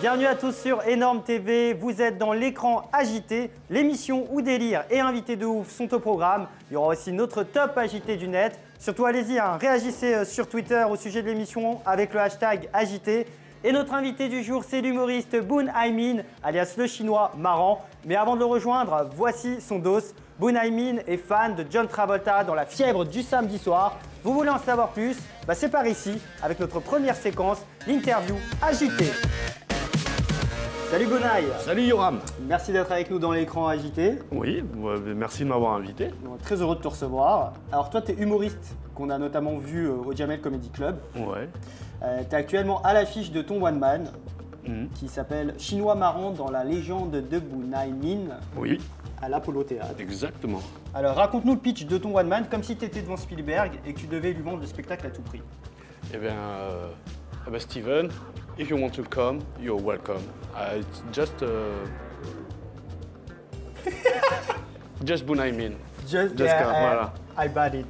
Bienvenue à tous sur Énorme TV, vous êtes dans l'écran agité, l'émission où délire et invités de ouf sont au programme. Il y aura aussi notre top agité du net. Surtout allez-y, réagissez sur Twitter au sujet de l'émission avec le hashtag agité. Et notre invité du jour, c'est l'humoriste Boon Hai-min, alias le chinois marrant. Mais avant de le rejoindre, voici son dos. Boon Hai-min est fan de John Travolta dans La fièvre du samedi soir. Vous voulez en savoir plus? C'est par ici, avec notre première séquence, l'interview agitée. Salut Boon Hai. Salut Yoram. Merci d'être avec nous dans l'écran agité. Oui, merci de m'avoir invité. Très heureux de te recevoir. Alors toi, tu es humoriste, qu'on a notamment vu au Jamel Comedy Club. Ouais. Tu es actuellement à l'affiche de ton one man, qui s'appelle Chinois marrant dans la légende de Boon Hai-min. Oui. À l'Apollo Théâtre. Exactement. Alors raconte-nous le pitch de ton one man, comme si tu étais devant Spielberg et que tu devais lui vendre le spectacle à tout prix. Eh bien, Steven, if you want to come, you're welcome. It's just Boon Hai-min. Just voilà. I bad it.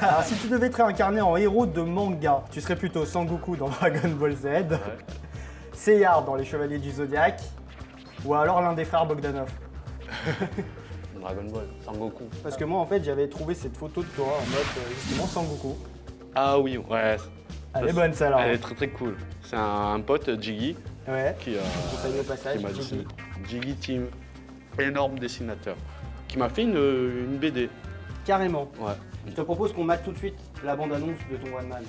Alors si tu devais te réincarner en héros de manga, tu serais plutôt Sangoku dans Dragon Ball Z, Seiya dans Les Chevaliers du Zodiaque, ou alors l'un des frères Bogdanov. Dragon Ball, Sangoku. Parce que moi en fait j'avais trouvé cette photo de toi en mode justement Sangoku. Ah oui, ouais. Elle est bonne celle-là. Elle est très très cool. C'est un pote, Jiggy, qui m'a dessiné. Jiggy Team, énorme dessinateur, qui m'a fait une BD. Carrément. Ouais. Je te propose qu'on mate tout de suite la bande-annonce de ton one man.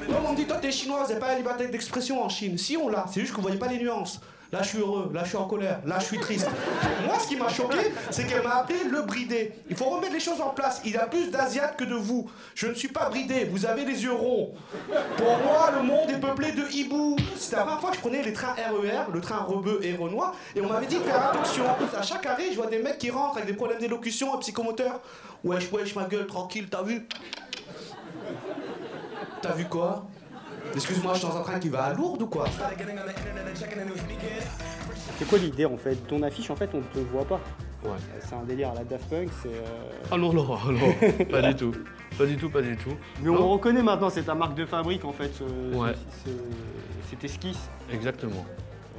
Ouais, on me dit, toi t'es chinois, vous n'avez pas la liberté d'expression en Chine. Si, on l'a, c'est juste que vous voyez pas les nuances. Là je suis heureux, là je suis en colère, là je suis triste. Moi ce qui m'a choqué, c'est qu'elle m'a appelé le bridé. Il faut remettre les choses en place, il y a plus d'Asiates que de vous. Je ne suis pas bridé, vous avez les yeux ronds. Pour moi, le monde est peuplé de hiboux. C'était la première fois que je prenais les trains RER, le train Rebeu et Renoir, et on m'avait dit de faire attention. À chaque arrêt, je vois des mecs qui rentrent avec des problèmes d'élocution et psychomoteurs. Wesh, wesh, ma gueule, tranquille, t'as vu? T'as vu quoi? Excuse-moi, je suis dans un train qui va à Lourdes ou quoi? C'est quoi l'idée en fait? Ton affiche en fait on ne te voit pas. Ouais. C'est un délire à la Daft Punk, c'est... Ah non, pas du tout. Pas du tout. Mais on reconnaît maintenant, c'est ta marque de fabrique en fait, ouais. cette esquisse. Exactement.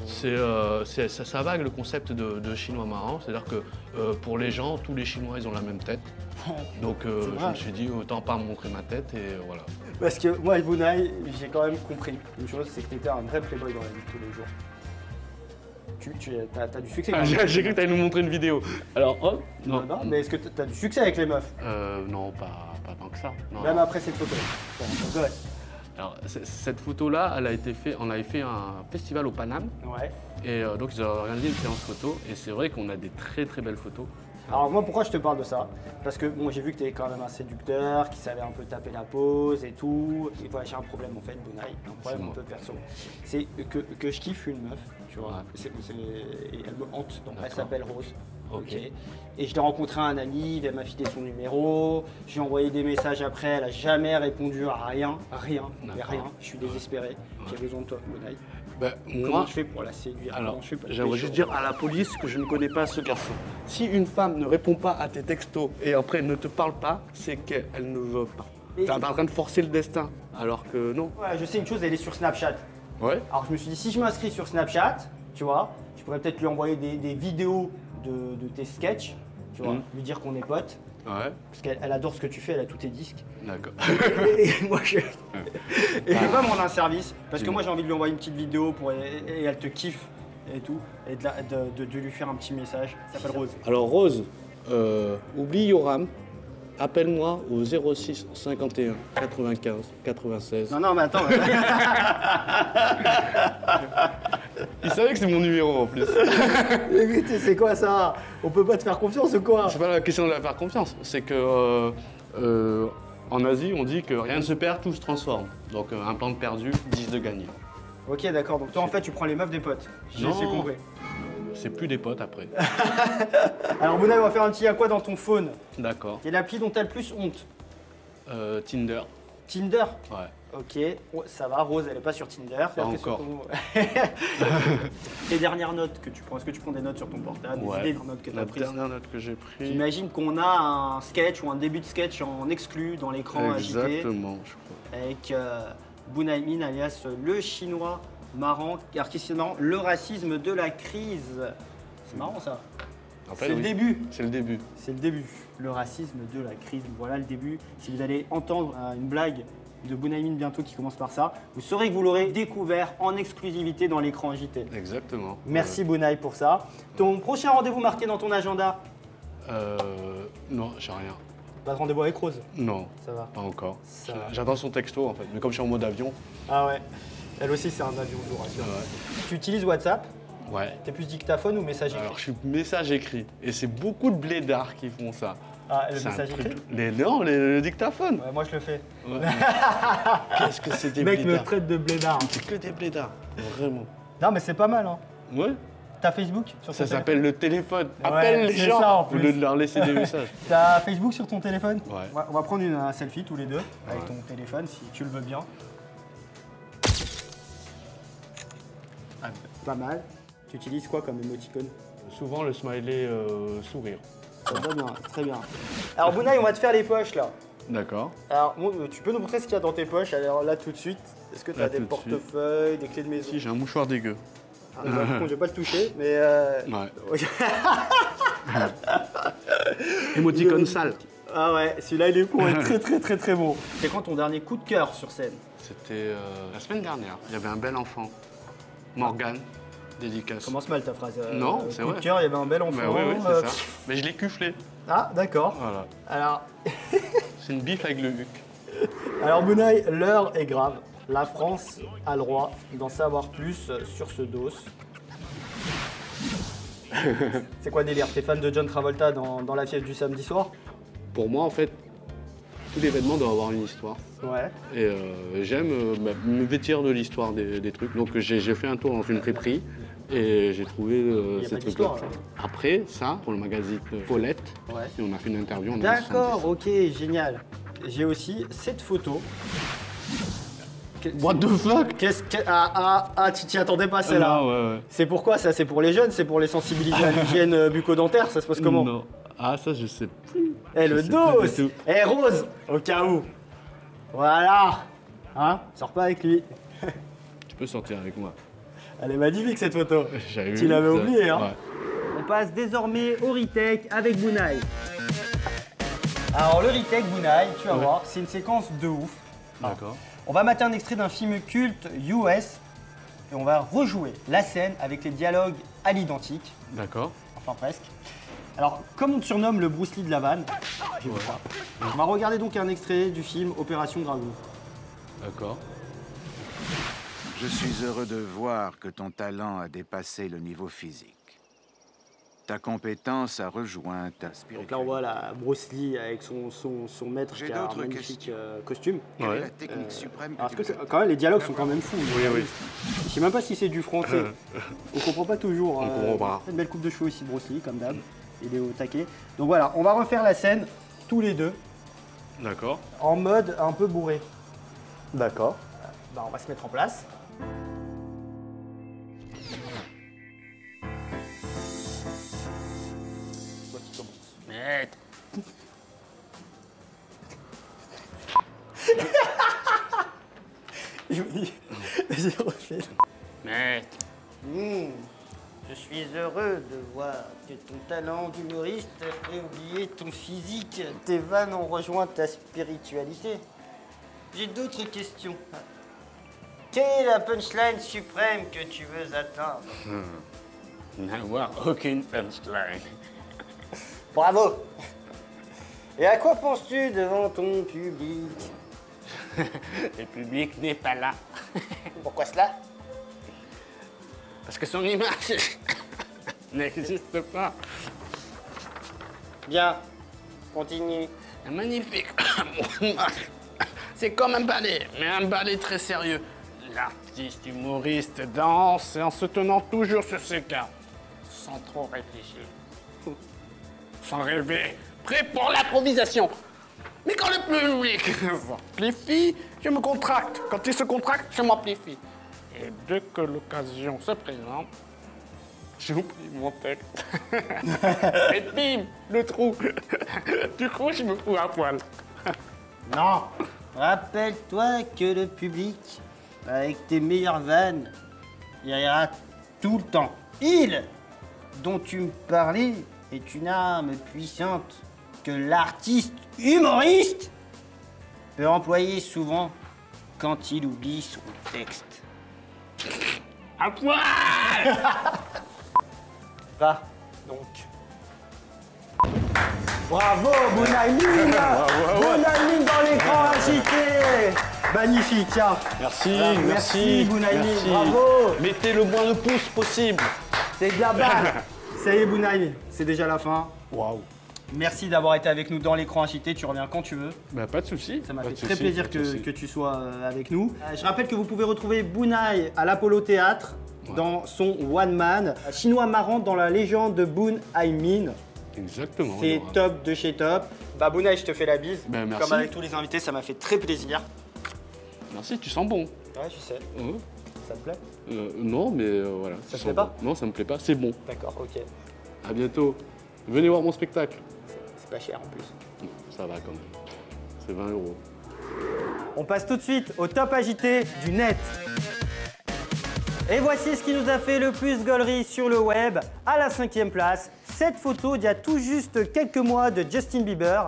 Ça va avec le concept de chinois marrant, c'est-à-dire que pour les gens, tous les Chinois ils ont la même tête. Donc je me suis dit autant pas montrer ma tête et voilà. Parce que moi et Boon Hai, j'ai quand même compris une chose, c'est que tu étais un vrai playboy dans la vie de tous les jours. T'as du succès. J'ai cru que t'allais nous montrer une vidéo. Alors hop, non, mais est-ce que t'as du succès avec les meufs? Non, pas tant que ça. Non. Même après cette photo. Bon, alors cette photo-là, on avait fait un festival au Paname. Ouais. Et donc ils ont organisé une séance photo et c'est vrai qu'on a des très très belles photos. Alors moi pourquoi je te parle de ça? Parce que bon, j'ai vu que tu es quand même un séducteur, qui savait un peu taper la pose et tout. Et voilà, j'ai un problème en fait, Boon Hai, un problème un peu perso. C'est que je kiffe une meuf, tu vois, et elle me hante, donc elle s'appelle Rose. Ok. Et je l'ai rencontré à un ami, elle m'a filé son numéro, je lui ai envoyé des messages après, elle a jamais répondu à rien. Je suis désespéré, j'ai besoin de toi, Boon Hai. Comment je fais pour la séduire? Alors, j'aimerais juste dire à la police que je ne connais pas ce garçon. Si une femme ne répond pas à tes textos et après ne te parle pas, c'est qu'elle ne veut pas. T'es en train de forcer le destin, alors que non. Ouais, je sais une chose, elle est sur Snapchat. Ouais. Alors je me suis dit, si je m'inscris sur Snapchat, tu vois, je pourrais peut-être lui envoyer des vidéos de tes sketchs, tu vois, lui dire qu'on est potes. Ouais. Parce qu'elle adore ce que tu fais, elle a tous tes disques. D'accord. Et moi, je vais pas me rendre un service, parce que moi j'ai envie de lui envoyer une petite vidéo et elle te kiffe et tout, et de lui faire un petit message. Ça s'appelle Rose. Alors Rose, oublie Yoram, appelle-moi au 06 51 95 96. Non, mais attends. Il savait que c'est mon numéro en plus. Mais c'est quoi ça? On peut pas te faire confiance ou quoi? C'est pas la question de la faire confiance, c'est que en Asie on dit que rien ne se perd, tout se transforme. Donc un plan de perdu, 10 de gagné. Ok d'accord, donc toi en fait tu prends les meufs des potes. J'ai compris. C'est plus des potes après. Alors Boon Hai, on va faire un petit à quoi dans ton phone. D'accord. Quelle appli dont t'as le plus honte? Tinder. Tinder. Ouais. Ok, oh, ça va, Rose, elle est pas sur Tinder. Pas encore. Tes dernières notes que tu prends, est-ce que tu prends des notes sur ton portable, des idées de notes que tu as La prises? dernière note que j'ai prise. J'imagine qu'on a un sketch ou un début de sketch en exclu dans l'écran agité. Exactement, je crois. Avec Bunaimin alias le chinois marrant, car qu'est-ce qui est marrant? Le racisme de la crise. C'est marrant ça. En fait, C'est le oui. début. C'est le début. C'est le début. Le racisme de la crise. Voilà le début. Si vous allez entendre une blague de Bunaimin bientôt qui commence par ça, vous saurez que vous l'aurez découvert en exclusivité dans l'écran agité. Exactement. Merci Bunai pour ça. Ton prochain rendez-vous marqué dans ton agenda? Non, j'ai rien. Pas de rendez-vous avec Rose? Non, Ça va. pas encore. Ça va. J'attends son texto en fait, mais comme je suis en mode avion. Ah ouais. Elle aussi c'est un avion, je vous rassure. Tu utilises WhatsApp? Ouais. T'es plus dictaphone ou message écrit? Alors je suis message écrit et c'est beaucoup de blédards qui font ça. Ah, le C'est un message truc- écrit? Non, le dictaphone. Ouais, moi je le fais. Ouais. Qu'est-ce que c'est des Le mec me blédards? traite de blédard. C'est que des blédards, vraiment. Non mais c'est pas mal hein. Ouais. T'as Facebook sur ton Ça téléphone? s'appelle le téléphone. Ouais, Appelle les c'est gens ça, en au plus. lieu de leur laisser des messages. T'as Facebook sur ton téléphone? Ouais. On va prendre un selfie tous les deux avec Ouais. ton téléphone si tu le veux bien. Ah, pas mal. Tu utilises quoi comme émoticône? Souvent le smiley sourire. Ça va bien, très bien. Alors Bunai, on va te faire les poches là. D'accord. Alors tu peux nous montrer ce qu'il y a dans tes poches? Alors là tout de suite. Est-ce que tu as Là, des tout de suite. portefeuilles, des clés de maison? Si, j'ai un mouchoir dégueu. Ah, par contre, je vais pas le toucher, mais Ouais. Émoticône sale. Ah ouais, celui-là il est pour être très bon. C'est quand ton dernier coup de cœur sur scène? C'était la semaine dernière. Il y avait un bel enfant. Morgane, dédicace. Commence mal ta phrase. Non, c'est coup vrai. de cœur, il y avait un bel enfant. Bah oui, c'est ça. Mais je l'ai cufflé. Ah d'accord. Voilà. Alors, C'est une bif avec le huc. alors Bunai, l'heure est grave. La France a le droit d'en savoir plus sur ce dos. C'est quoi le délire? T'es fan de John Travolta dans La Fièvre du samedi soir? Pour moi, en fait, tout événement doit avoir une histoire. Ouais. Et j'aime me vêtir de l'histoire des trucs. Donc j'ai fait un tour dans une crêperie et j'ai trouvé Il y a ces pas trucs-là. d'histoire, là. Après, ça, pour le magazine Paulette, Ouais. et on a fait une interview en D'accord, ok, génial. J'ai aussi cette photo. What the fuck? Tu t'y attendais pas celle-là? ouais. C'est pourquoi ça? C'est pour les jeunes? C'est pour les sensibiliser à l'hygiène bucco-dentaire? Ça se passe comment? Non. Ah, ça, je sais plus. Eh, le Je sais dos! plus du tout. Eh, Rose! Au cas où! Voilà! Hein? Sors pas avec lui. Tu peux sortir avec moi. Elle est magnifique cette photo. J'avais Tu vu l'avais ça. oublié, hein? Ouais. On passe désormais au retake avec Bunai. Alors, le retake, Bunai, tu vas Ouais. voir, c'est une séquence de ouf. D'accord. On va mater un extrait d'un film culte US et on va rejouer la scène avec les dialogues à l'identique. D'accord. Enfin presque. Alors, comme on te surnomme le Bruce Lee de la vanne, j'ai vu ça. On va regarder donc un extrait du film Opération Dragon. D'accord. Je suis heureux de voir que ton talent a dépassé le niveau physique. Ta compétence a rejoint ta Donc spiritualité. là, on voit la Bruce Lee avec son maître J'ai qui a un d'autres magnifique questions. costume. Quelle est Ouais. la technique suprême Alors, que est-ce tu que veux quand même, les dialogues sont quand même fous. Oui. Je sais même pas si c'est du français. On comprend pas toujours. On comprend pas. Une belle coupe de cheveux aussi, Bruce Lee, comme d'hab. Il est au taquet. Donc voilà, on va refaire la scène tous les deux D'accord. en mode un peu bourré. D'accord. Bah, on va se mettre en place. Toi qui commence. Maître. Je me dis, vas-y, refais. Maître. Je suis heureux de voir que ton talent d'humoriste fait oublier ton physique. Tes vannes ont rejoint ta spiritualité. J'ai d'autres questions. Quelle est la punchline suprême que tu veux atteindre? N'avoir aucune punchline. Bravo! Et à quoi penses-tu devant ton public? Le public n'est pas là. Pourquoi cela? Parce que son image n'existe pas. Bien, continue. Un magnifique. C'est comme un ballet, mais un ballet très sérieux. L'artiste humoriste danse en se tenant toujours sur ses gardes, sans trop réfléchir, sans rêver, prêt pour l'improvisation. Mais quand le public s'amplifie, je me contracte. Quand il se contracte, je m'amplifie. Et dès que l'occasion se présente, j'oublie mon texte. Et bim, le trou. Du coup, je me fous à poil. Non, rappelle-toi que le public, avec tes meilleures vannes, il rira tout le temps. Il dont tu me parlais est une arme puissante que l'artiste humoriste peut employer souvent quand il oublie son texte. À poil. Va. Donc, Bravo, Bounaïmine. Bounaïmine dans l'écran agité. Magnifique, tiens. Merci, Ah, merci, Bounaïmine, bravo. Mettez le moins de pouces possible. C'est de la balle. Ça y est, Bounaïmine, c'est déjà la fin. Waouh. Merci d'avoir été avec nous dans l'écran agité. Tu reviens quand tu veux. Bah, pas de souci. Ça m'a pas fait de très souci, plaisir pas de souci. que tu sois avec nous. Je rappelle que vous pouvez retrouver Bounaï à l'Apollo Théâtre dans son One Man. Chinois marrant dans la légende de Boon Hai Min. Exactement. C'est Laura. top de chez top. Bah Bounaï, je te fais la bise. Ben, merci. Comme avec tous les invités, ça m'a fait très plaisir. Merci, tu sens bon. Ouais, je sais. Hein Ça te plaît? Non, mais voilà. Ça te tu plaît sens pas? bon. Non, ça me plaît pas. C'est bon. D'accord, ok. À bientôt. Venez voir mon spectacle. C'est pas cher en plus. Ça va quand même. C'est 20 €. On passe tout de suite au top agité du net. Et voici ce qui nous a fait le plus gaulerie sur le web. À la 5e place, cette photo d'il y a tout juste quelques mois de Justin Bieber.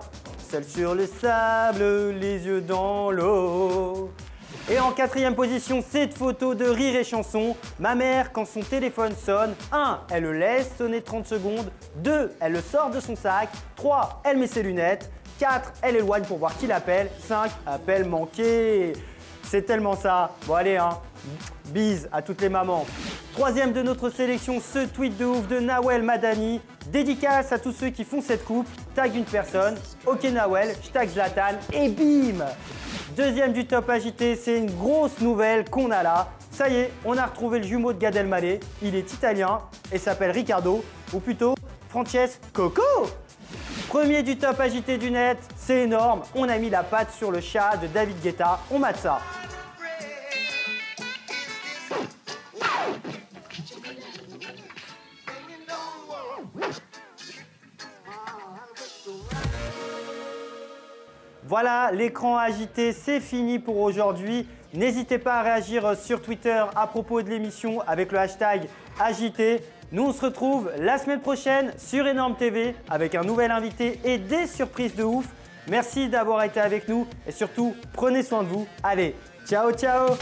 Celle sur le sable, les yeux dans l'eau. Et en 4e position, cette photo de Rire et Chanson. Ma mère, quand son téléphone sonne, 1. Elle le laisse sonner 30 secondes. 2. Elle le sort de son sac. 3. Elle met ses lunettes. 4. Elle éloigne pour voir qui l'appelle. 5. Appel manqué. C'est tellement ça. Bon allez, hein. Bise à toutes les mamans. 3e de notre sélection, ce tweet de ouf de Nawel Madani. Dédicace à tous ceux qui font cette coupe. Tag une personne. Ok Nawel, je tag Zlatan et bim. 2e du top agité, c'est une grosse nouvelle qu'on a là. Ça y est, on a retrouvé le jumeau de Gad Elmaleh. Il est italien et s'appelle Riccardo, ou plutôt Francesco. Premier du top agité du net, c'est énorme. On a mis la patte sur le chat de David Guetta. On mate ça. Voilà, l'écran agité, c'est fini pour aujourd'hui. N'hésitez pas à réagir sur Twitter à propos de l'émission avec le hashtag agité. Nous, on se retrouve la semaine prochaine sur Énorme TV avec un nouvel invité et des surprises de ouf. Merci d'avoir été avec nous et surtout, prenez soin de vous. Allez, ciao, ciao!